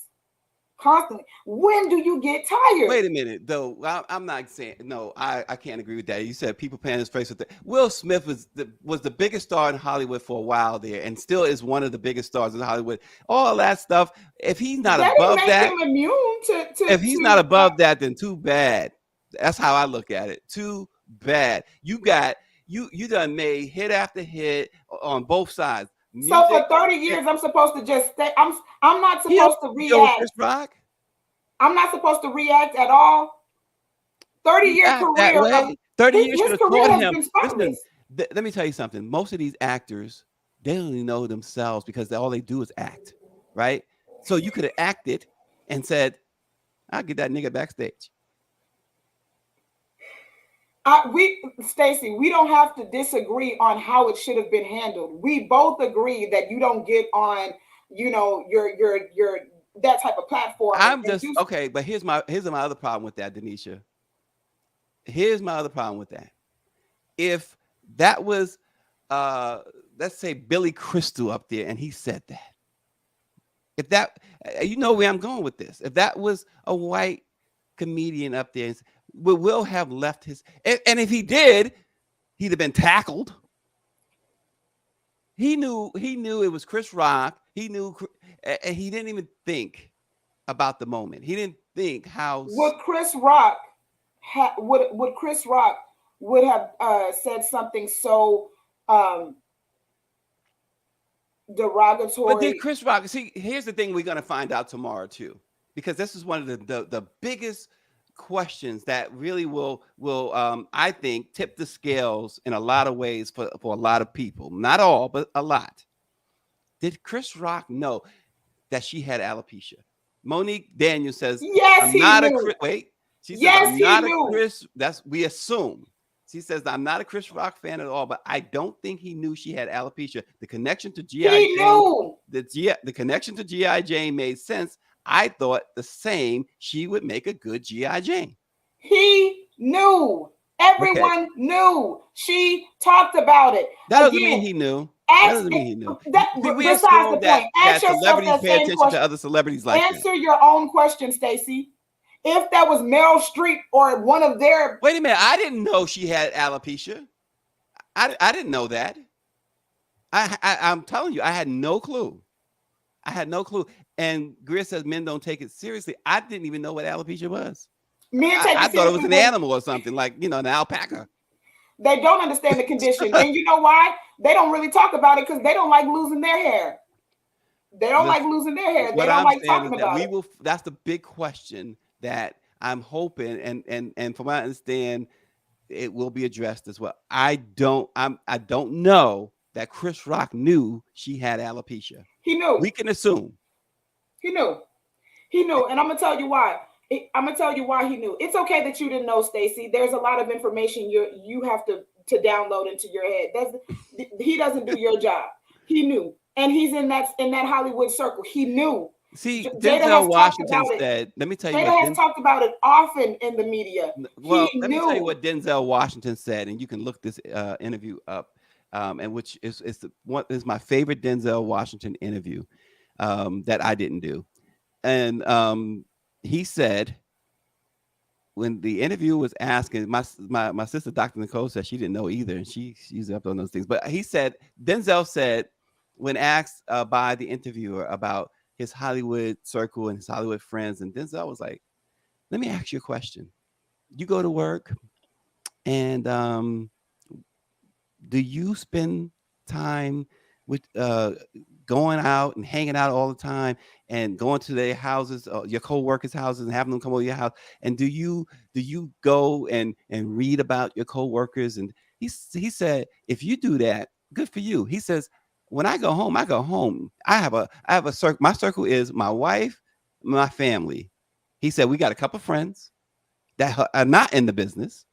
constantly, when do you get tired? Wait a minute, though. I'm not saying no. I can't agree with that. You said people paying his face with the Will Smith was the biggest star in Hollywood for a while there, and still is one of the biggest stars in Hollywood. All that stuff. If he's not That didn't above make that, him immune if he's not above that, then too bad. That's how I look at it. Too bad. You got you done made hit after hit on both sides. so Music. for 30 years, I'm supposed to just stay. I'm not He supposed to deal with react. Chris Rock. I'm not supposed to react at all. 30-year Act that career of way. 30 years should his have career taught has him. been Listen, spotless. let me tell you something. Most of these actors, they don't even know themselves because all they do is act, right? So you could have acted and said, "I'll get that nigga backstage." Stacey, we don't have to disagree on how it should have been handled. We both agree that you don't get on, your that type of platform I'm and just do. okay, but here's my other problem with that, Denisha. Here's my other problem with that. If that was let's say Billy Crystal up there and he said that. If that you know where I'm going with this. If that was a white comedian up there, we will have left his and if he did, he'd have been tackled. He knew it was Chris Rock. He knew and he didn't even think about the moment. He didn't think how Would Chris Rock would Chris Rock would have said something so um, But did derogatory? Chris Rock see? Here's the thing: we're gonna find out tomorrow too, because this is one of the biggest questions that really will I think tip the scales in a lot of ways for a lot of people. Not all, but a lot. Did Chris Rock know that she had alopecia? Monique Daniels says, Yes, "I'm he not a knew. wait." She says, Yes, "I'm he not a knew. Chris." That's we assume. She says, "I'm not a Chris Rock fan at all, but I don't think he knew she had alopecia." The connection to GI He Jane, knew. the connection to GI Jane made sense. I thought the same. She would make a good GI Jane. He knew. Okay, Everyone knew. She talked about it. that doesn't mean Again, he knew. That ask doesn't mean he knew. that See, we besides the assume point. Ask that yourself celebrities that pay same attention to question. other celebrities like that. Answer your own question, Stacey. If that was Meryl Streep or one of their Wait a minute, I didn't know she had alopecia. I didn't know that. I'm telling you, I had no clue. I had no clue. And Greer says men don't take it seriously. I didn't even know what alopecia was. men take I it thought it was seriously an when animal or something like an alpaca. they don't understand the condition. And you know why? They don't really talk about it because they don't like losing their hair. They don't like Listen, losing their hair. They what don't I'm like saying is talking that about we it. will. That's the big question that I'm hoping, and from what I understand, it will be addressed as well. I don't know that Chris Rock knew she had alopecia. He knew. We can assume. He knew. He knew. And I'm gonna tell you why. I'm gonna tell you why he knew. It's okay that you didn't know, Stacey. There's a lot of information you have to download into your head. He doesn't do your job. He knew. And he's in that Hollywood circle. He knew. See, Jada has Denzel talked Washington about it. said, let me tell you what Jada has talked about it often in the media. He let me tell you knew. what Denzel Washington said, and you can look this interview up, and which is what is my favorite Denzel Washington interview that I didn't do. And he said, when the interview was asking, my sister, Dr. Nicole, said she didn't know either, and she's up on those things. But Denzel said, when asked by the interviewer about his Hollywood circle and his Hollywood friends, and Denzel was like, "Let me ask you a question. You go to work, and do you spend time with going out and hanging out all the time and going to their houses, your co-workers' houses, and having them come over your house? And do you go and read about your co-workers? And he said, if you do that, good for you. He says, when I go home, I go home. I have a circle. My circle is my wife, my family. He said, we got a couple friends that are not in the business.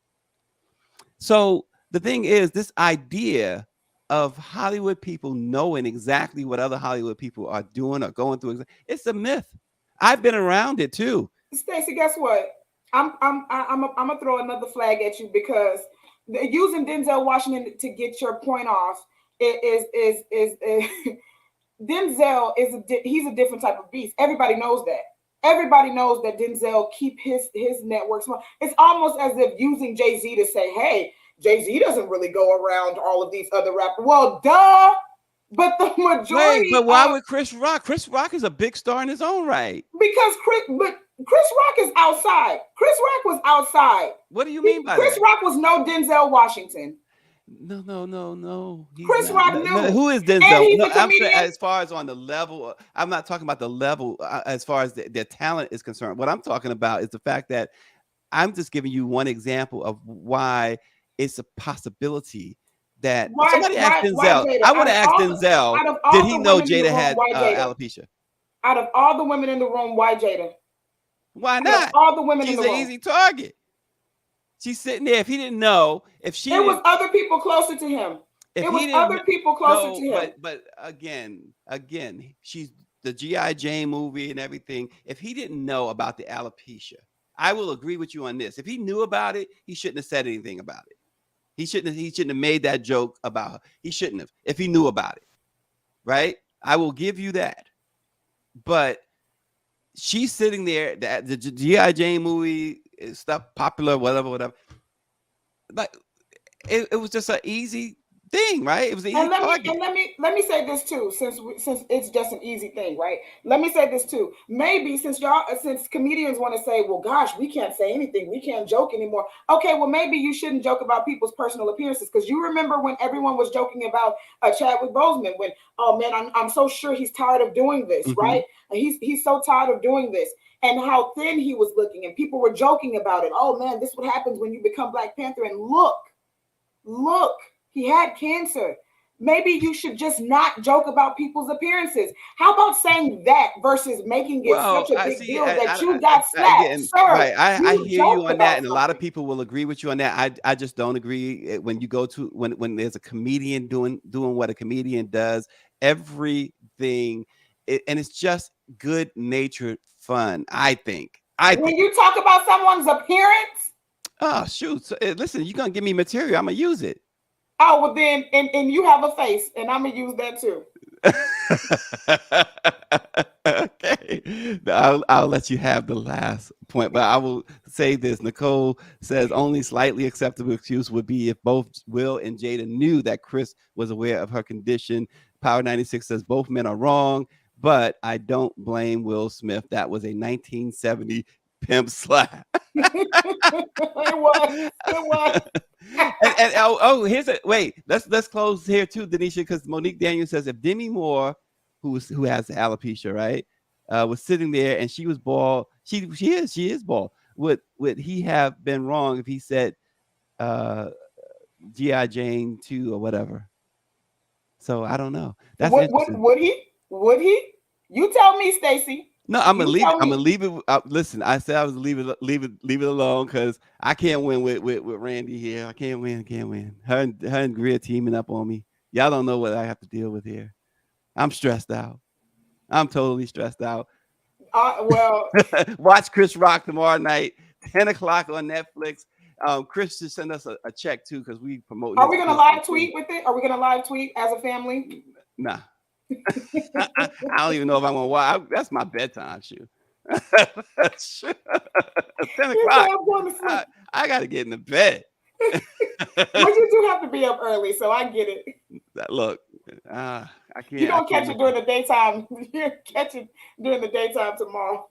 So the thing is, this idea of Hollywood people knowing exactly what other Hollywood people are doing or going through, it's a myth. I've been around it too. Stacey, guess what? I'm gonna throw another flag at you because using Denzel Washington to get your point off is Denzel he's a different type of beast. Everybody knows that. Everybody knows that Denzel keep his network small. It's almost as if using Jay-Z to say, hey, Jay-Z doesn't really go around all of these other rappers. Well, duh. But the majority. Wait, but why would Chris Rock? Chris Rock is a big star in his own right. Because Chris Rock is outside. Chris Rock was outside. What do you mean by Chris that? Rock was no Denzel Washington. No. Chris Rock knew. Who is Denzel? No, I'm saying as far as on the level. I'm not talking about the level as far as their talent is concerned. What I'm talking about is the fact that I'm just giving you one example of why it's a possibility that somebody asked Denzel. I want to ask Denzel, did he know Jada had alopecia? Out of all the women in the room, why Jada? Why not? All the women She's in the room. She's an easy target. She's sitting there. If he didn't know, there was other people closer to him. There was other people closer to him. But again, she's the G.I. Jane movie and everything. If he didn't know about the alopecia, I will agree with you on this. If he knew about it, he shouldn't have said anything about it. He shouldn't have made that joke about her. He shouldn't have if he knew about it. Right? I will give you that. But she's sitting there, the G.I. Jane movie stuff, popular, whatever. Like it was just an easy thing, right? It was an easy target. And let me say this too, since it's just an easy thing, right? Let me say this too. Maybe since comedians want to say, well, gosh, we can't say anything, we can't joke anymore. Okay, well, maybe you shouldn't joke about people's personal appearances, because you remember when everyone was joking about Chadwick Boseman, when, oh man, I'm so sure he's tired of doing this, right? He's so tired of doing this. And how thin he was looking, and people were joking about it. Oh man, this is what happens when you become Black Panther. And look, he had cancer. Maybe you should just not joke about people's appearances. How about saying that versus making it such a big deal that you got slapped? Right, I hear you on that, and a lot of people will agree with you on that. I just don't agree when you go to when there's a comedian doing what a comedian does. Everything, and it's just good-natured fun, I think. When you talk about someone's appearance, oh shoot! So, listen, you're gonna give me material, I'm gonna use it. Oh well, then, and you have a face, and I'm gonna use that too. Okay, I'll let you have the last point, but I will say this. Nicole says only slightly acceptable excuse would be if both Will and Jada knew that Chris was aware of her condition. Power 96 says both men are wrong, but I don't blame Will Smith. That was a 1970 pimp slap. It was. And here's a wait. Let's close here too, Denisha, because Monique Daniels says if Demi Moore, who has the alopecia, right, was sitting there and she was bald, she is bald. Would he have been wrong if he said G.I. Jane 2 or whatever? So I don't know. That's interesting. Would he? You tell me, Stacey. No, I'm gonna leave it. Listen, I said I was leave it alone because I can't win with Randy here. I can't win. Her and Greer teaming up on me. Y'all don't know what I have to deal with here. I'm stressed out. I'm totally stressed out. Well, watch Chris Rock tomorrow night, 10 o'clock on Netflix. Chris just send us a check too because we promote. Are we gonna live tweet with it? Are we gonna live tweet as a family? Nah. I don't even know if I'm gonna watch. That's my bedtime shoot. 10 o'clock. I gotta get in the bed. Well, you do have to be up early, so I get it. Look, I can't. You don't catch it during the daytime. You catch it during the daytime tomorrow.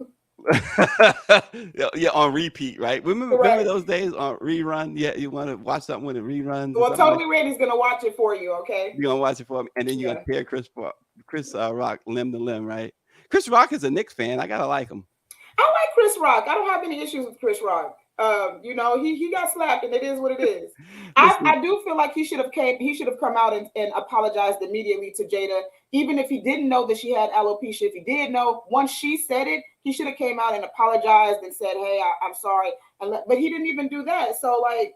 Yeah, on repeat, right? Remember Correct. those days on rerun? Yeah, you want to watch something when it reruns or Well, something like Totally Randy's gonna watch it for you. Okay. you're gonna watch it for me, and then you're Yeah. gonna tear Chris Rock limb to limb, right? Chris Rock is a Knicks fan. I gotta like him. I like Chris Rock. I don't have any issues with Chris Rock. You know, he got slapped, and it is what it is. Listen, I do feel like he should have come out and apologized immediately to Jada, even if he didn't know that she had alopecia. If he did know, once she said it, he should have came out and apologized and said, "Hey, I'm sorry." But he didn't even do that. So like,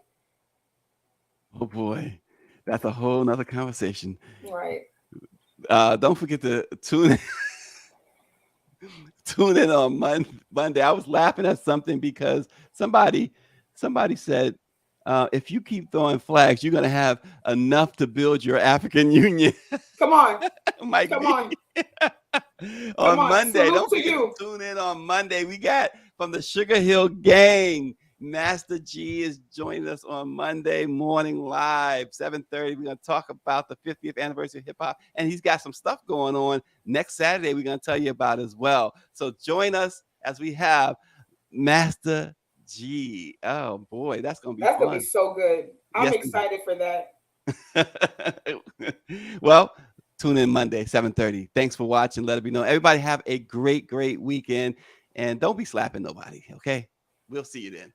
oh boy, that's a whole nother conversation. right. Don't forget to tune in on Monday. I was laughing at something because somebody said, if you keep throwing flags, you're gonna have enough to build your African Union. Come on, Mike come B. on, come On on. Monday. Salute Don't to forget to you. tune in on Monday. We got from the Sugar Hill Gang. Master G is joining us on Monday morning live, 7:30. We're going to talk about the 50th anniversary of hip hop, and he's got some stuff going on next Saturday we're going to tell you about as well. So join us as we have Master G. Oh boy, that's going to be That's gonna be fun. so good. I'm Yes. excited for that. Well, tune in Monday, 7:30. Thanks for watching. Let it be known. Everybody have a great weekend. And don't be slapping nobody. Okay. We'll see you then.